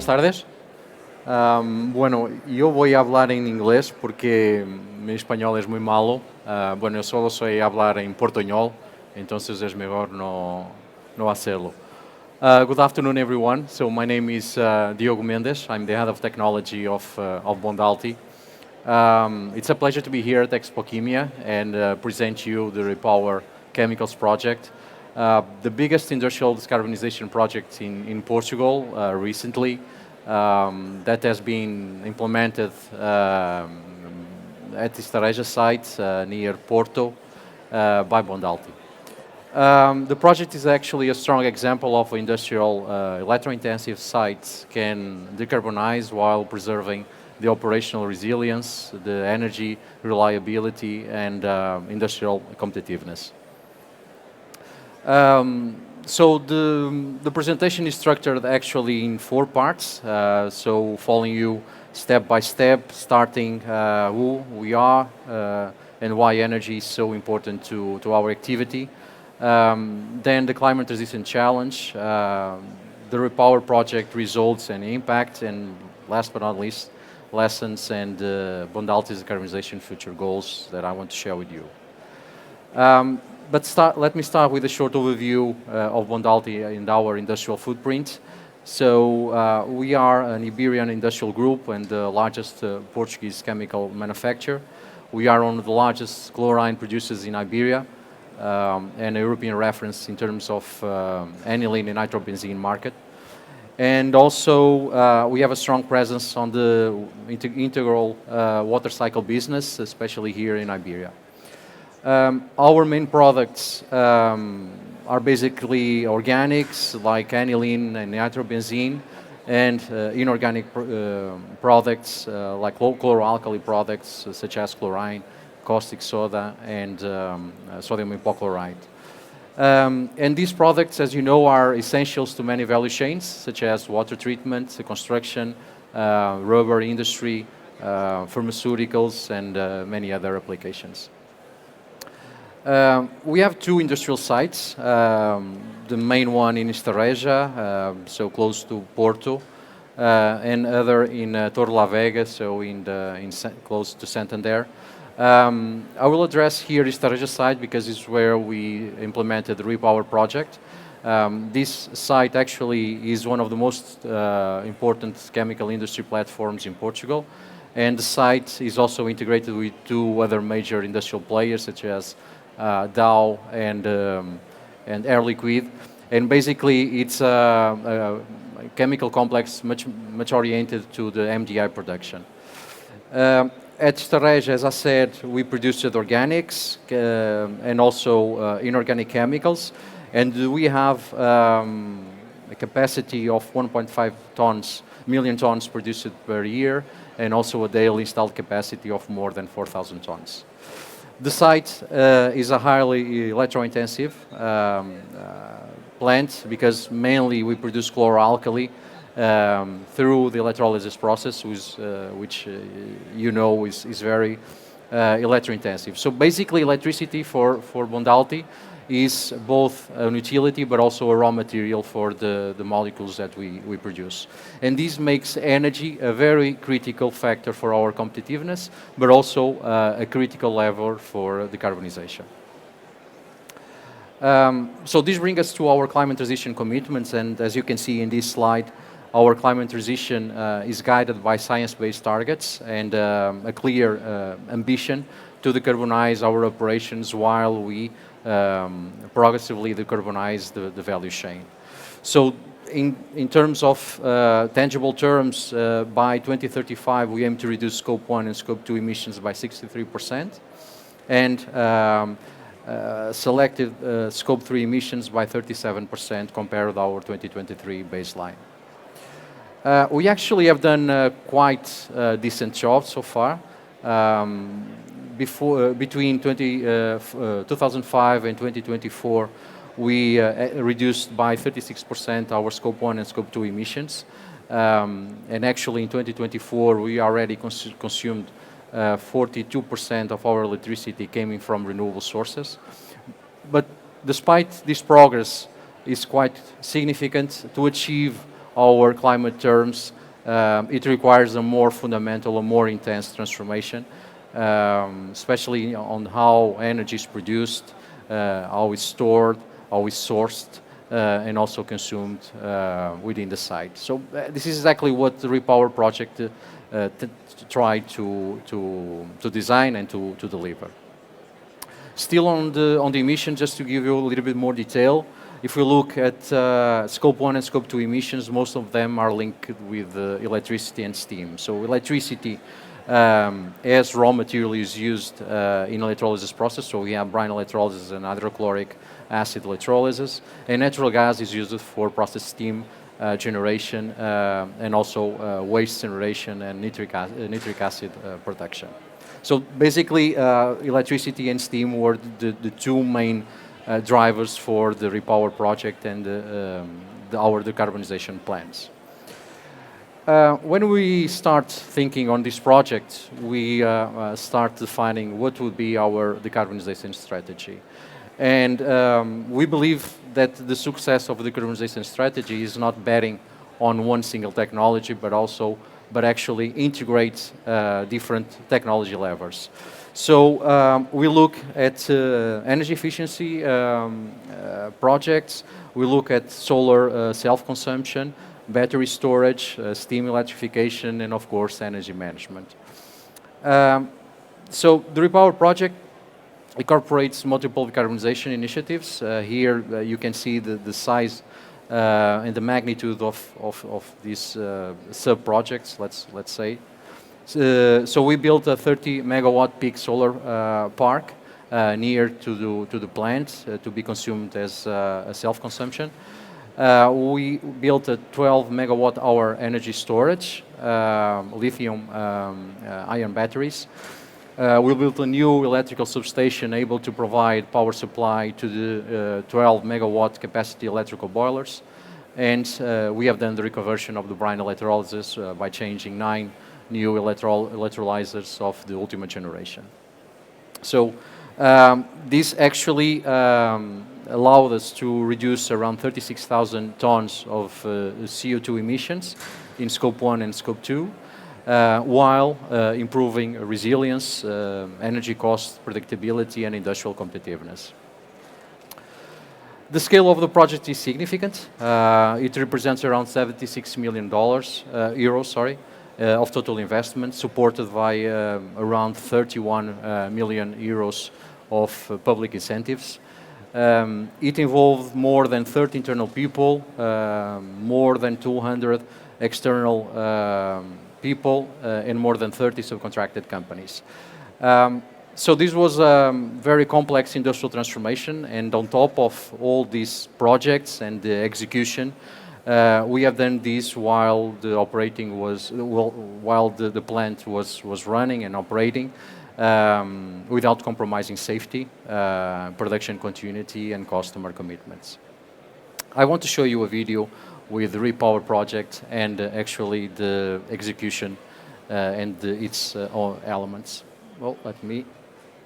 buenas tardes. Bueno, yo voy a hablar en inglés porque mi español es muy malo. Bueno, yo solo sé hablar en portuñol, entonces es mejor no hacerlo. Good afternoon, everyone. So my name is Diogo Mendes. I'm the head of technology of Bondalti. It's a pleasure to be here at Expoquimia and present you the REPower Chemicals project. The biggest industrial decarbonization project in Portugal recently that has been implemented at the Estareja site near Porto by Bondalti. The project is actually a strong example of industrial electro-intensive sites can decarbonize while preserving the operational resilience, the energy reliability, and industrial competitiveness. So the presentation is structured actually in 4 parts. So following you step by step, starting who we are and why energy is so important to our activity. Then the climate resistant challenge, the REPower project results and impact, and last but not least, lessons and Bondalti's decarbonization future goals that I want to share with you. Let me start with a short overview of Bondalti and our industrial footprint. So we are an Iberian industrial group and the largest Portuguese chemical manufacturer. We are one of the largest chlorine producers in Iberia and a European reference in terms of aniline and nitrobenzene market. And also we have a strong presence on the integral water cycle business, especially here in Iberia. Our main products are basically organics like aniline and nitrobenzene, and inorganic products like low chloralkali products such as chlorine, caustic soda, and sodium hypochlorite. And these products, as you know, are essentials to many value chains, such as water treatment, construction, rubber industry, pharmaceuticals, and many other applications. We have 2 industrial sites, the main one in Estareja, so close to Porto, and other in Torrelavega, so close to Santander. I will address here Estareja site because it's where we implemented the REPower project. This site actually is one of the most important chemical industry platforms in Portugal, and the site is also integrated with 2 other major industrial players such as Dow and Air Liquide, and basically it's a chemical complex much oriented to the MDI production. At Estareja, as I said, we produced organics and also inorganic chemicals, and we have a capacity of 1.5 million tons produced per year, and also a daily installed capacity of more than 4,000 tons. The site is a highly electro-intensive plant because mainly we produce chloralkali through the electrolysis process, which you know is very electro-intensive. So basically electricity for Bondalti is both an utility but also a raw material for the molecules that we produce. And this makes energy a very critical factor for our competitiveness, but also a critical lever for decarbonization. So this brings us to our climate transition commitments, and as you can see in this slide, our climate transition is guided by science-based targets and a clear ambition to decarbonize our operations while we progressively decarbonize the value chain. So in terms of tangible terms, by 2035 we aim to reduce Scope 1 and Scope 2 emissions by 63% and selected Scope 3 emissions by 37% compared with our 2023 baseline. We actually have done quite a decent job so far. Between 2005 and 2024, we reduced by 36% our Scope 1 and Scope 2 emissions. And actually in 2024, we already consumed 42% of our electricity coming from renewable sources. But despite this progress, it's quite significant to achieve our climate terms, it requires a more fundamental, a more intense transformation, especially on how energy is produced, how it's stored, how it's sourced, and also consumed within the site. So this is exactly what the REPower project tried to design and to deliver. Still on the emission, just to give you a little bit more detail, if we look at Scope 1 and Scope 2 emissions, most of them are linked with electricity and steam. So electricity as raw material is used in electrolysis process, so we have brine electrolysis and hydrochloric acid electrolysis, and natural gas is used for process steam generation and also waste generation and nitric acid production. So basically electricity and steam were the two main drivers for the REPower project and our decarbonization plans. When we start thinking on this project, we start defining what would be our decarbonization strategy. And we believe that the success of the decarbonization strategy is not betting on one single technology, but actually integrate different technology levers. So we look at energy efficiency projects, we look at solar self-consumption, battery storage, steam electrification, and of course energy management. So the REPower project incorporates multiple decarbonization initiatives. Here you can see the size and the magnitude of these sub-projects, let's say. So we built a 30 megawatt peak solar park near to the plant to be consumed as a self-consumption. We built a 12 megawatt hour energy storage, lithium ion batteries. We built a new electrical substation able to provide power supply to the 12 megawatt capacity electrical boilers. And we have done the reconversion of the brine electrolysis by changing 9 new electrolyzers of the ultimate generation. So this actually allowed us to reduce around 36,000 tons of CO2 emissions in Scope 1 and Scope 2, while improving resilience, energy cost, predictability, and industrial competitiveness. The scale of the project is significant. It represents around $76 million, of total investment, supported by around 31 million euros of public incentives. It involved more than 30 internal people, more than 200 external people, and more than 30 subcontracted companies. So this was a very complex industrial transformation, and on top of all these projects and the execution, we have done this while the operating was while the plant was running and operating, without compromising safety, production continuity, and customer commitments. I want to show you a video with the REPower project and actually the execution and its elements. Well, let me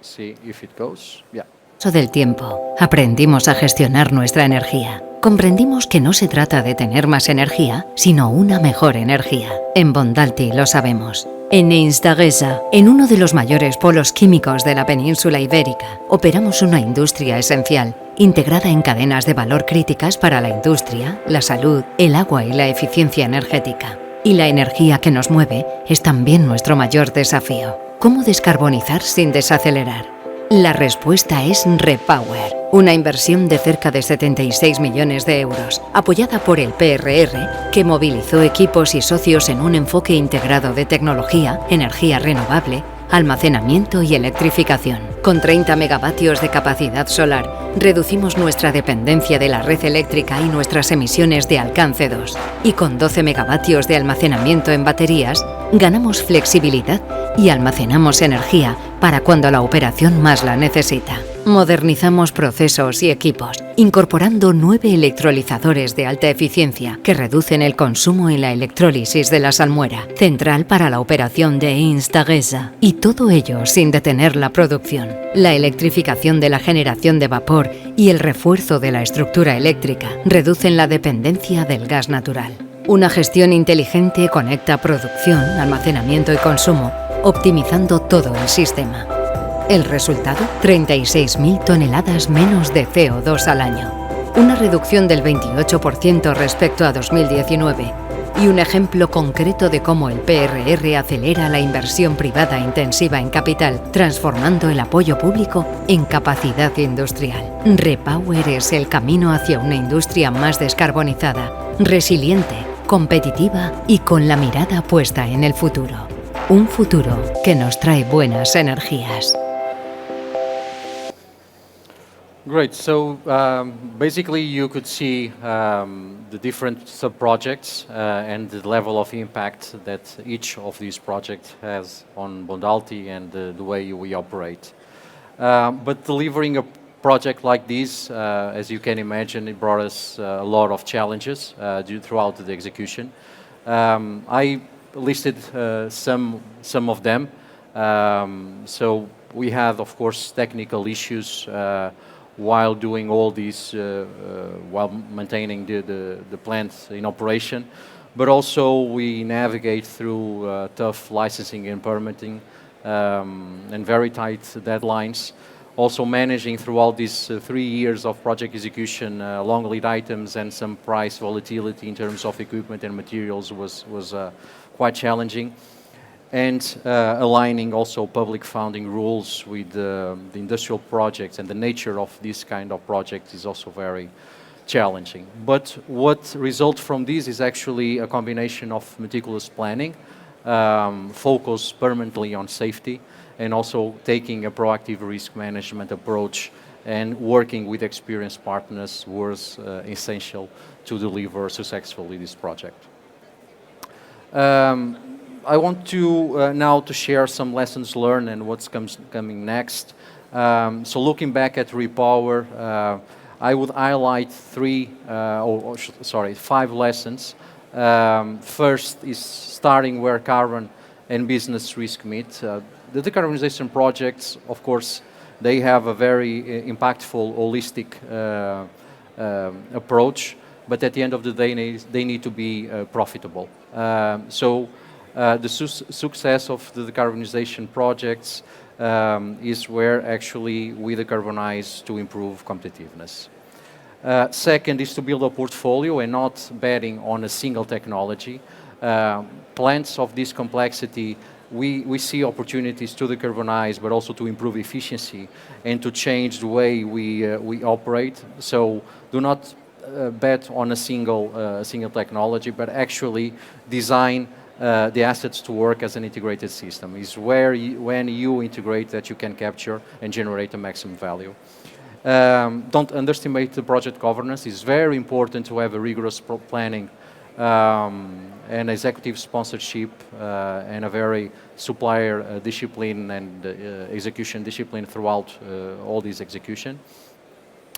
see if it goes. Yeah. Del tiempo, aprendimos a gestionar nuestra energía. Comprendimos que no se trata de tener más energía, sino una mejor energía. En Bondalti lo sabemos. En Instagesa, en uno de los mayores polos químicos de la península ibérica, operamos una industria esencial, integrada en cadenas de valor críticas para la industria, la salud, el agua y la eficiencia energética. Y la energía que nos mueve es también nuestro mayor desafío. ¿Cómo descarbonizar sin desacelerar? La respuesta es REPower, una inversión de cerca de 76 millones de euros, apoyada por el PRR, que movilizó equipos y socios en un enfoque integrado de tecnología, energía renovable, almacenamiento y electrificación. Con 30 megavatios de capacidad solar, reducimos nuestra dependencia de la red eléctrica y nuestras emisiones de alcance 2. Y con 12 megavatios de almacenamiento en baterías, ganamos flexibilidad y almacenamos energía para cuando la operación más la necesita. Modernizamos procesos y equipos, incorporando 9 electrolizadores de alta eficiencia que reducen el consumo y la electrólisis de la salmuera, central para la operación de Instagesa, y todo ello sin detener la producción. La electrificación de la generación de vapor y el refuerzo de la estructura eléctrica reducen la dependencia del gas natural. Una gestión inteligente conecta producción, almacenamiento y consumo, optimizando todo el sistema. El resultado, 36.000 toneladas menos de CO2 al año. Una reducción del 28% respecto a 2019 y un ejemplo concreto de cómo el PRR acelera la inversión privada intensiva en capital, transformando el apoyo público en capacidad industrial. REPower es el camino hacia una industria más descarbonizada, resiliente, competitiva y con la mirada puesta en el futuro. Un futuro que nos trae buenas energías. Great. So basically, you could see the different sub-projects and the level of impact that each of these projects has on Bondalti and the way we operate. But delivering a project like this, as you can imagine, it brought us a lot of challenges throughout the execution. I listed some of them. So we had, of course, technical issues while doing all these, while maintaining the plant in operation. But also we navigate through tough licensing and permitting and very tight deadlines. Also managing throughout these 3 years of project execution, long lead items and some price volatility in terms of equipment and materials was quite challenging. And aligning also public funding rules with the industrial projects and the nature of this kind of project is also very challenging. But what results from this is actually a combination of meticulous planning, focus permanently on safety, and also taking a proactive risk management approach and working with experienced partners was essential to deliver successfully this project. I want to now to share some lessons learned and what's coming next. So looking back at REPower, I would highlight 5 lessons. First is starting where carbon and business risk meet. The decarbonization projects, of course, they have a very impactful, holistic approach, but at the end of the day, they need to be profitable. The success of the decarbonization projects is where actually we decarbonize to improve competitiveness. Second is to build a portfolio and not betting on a single technology. Plants of this complexity, we see opportunities to decarbonize, but also to improve efficiency and to change the way we operate. So do not bet on a single technology, but actually design the assets to work as an integrated system. Is where when you integrate that you can capture and generate a maximum value. Don't underestimate the project governance. It's very important to have a rigorous planning and executive sponsorship and a very supplier discipline and execution discipline throughout all this execution.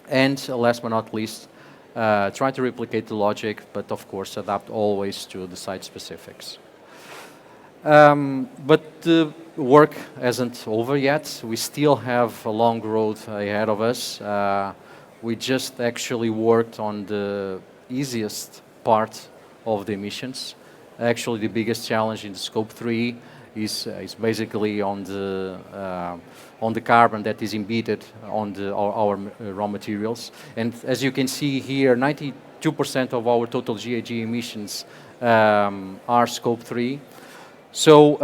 And last but not least, try to replicate the logic, but of course adapt always to the site specifics. But the work isn't over yet. We still have a long road ahead of us. We just actually worked on the easiest part of the emissions. Actually, the biggest challenge in the scope 3 is basically on the carbon that is embedded on our raw materials. And as you can see here, 92% of our total GHG emissions are scope 3. So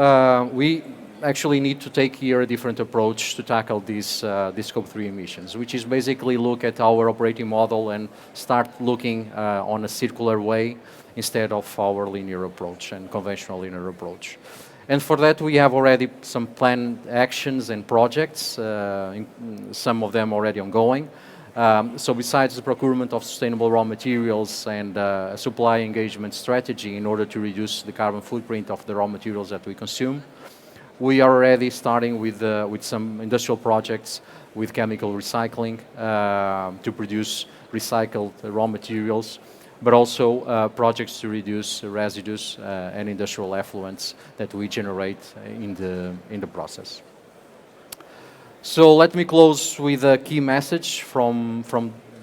we actually need to take here a different approach to tackle these scope 3 emissions, which is basically look at our operating model and start looking on a circular way instead of our linear approach and conventional linear approach. And for that, we have already some planned actions and projects, some of them already ongoing. So besides the procurement of sustainable raw materials and a supply engagement strategy in order to reduce the carbon footprint of the raw materials that we consume, we are already starting with some industrial projects with chemical recycling to produce recycled raw materials, but also projects to reduce residues and industrial effluents that we generate in the process. So let me close with a key message from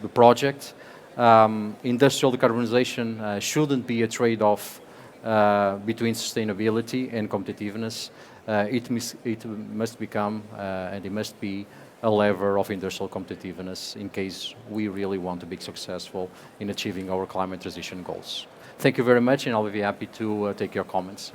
the project. Industrial decarbonization shouldn't be a trade-off between sustainability and competitiveness. It must become and it must be a lever of industrial competitiveness in case we really want to be successful in achieving our climate transition goals. Thank you very much, and I'll be happy to take your comments.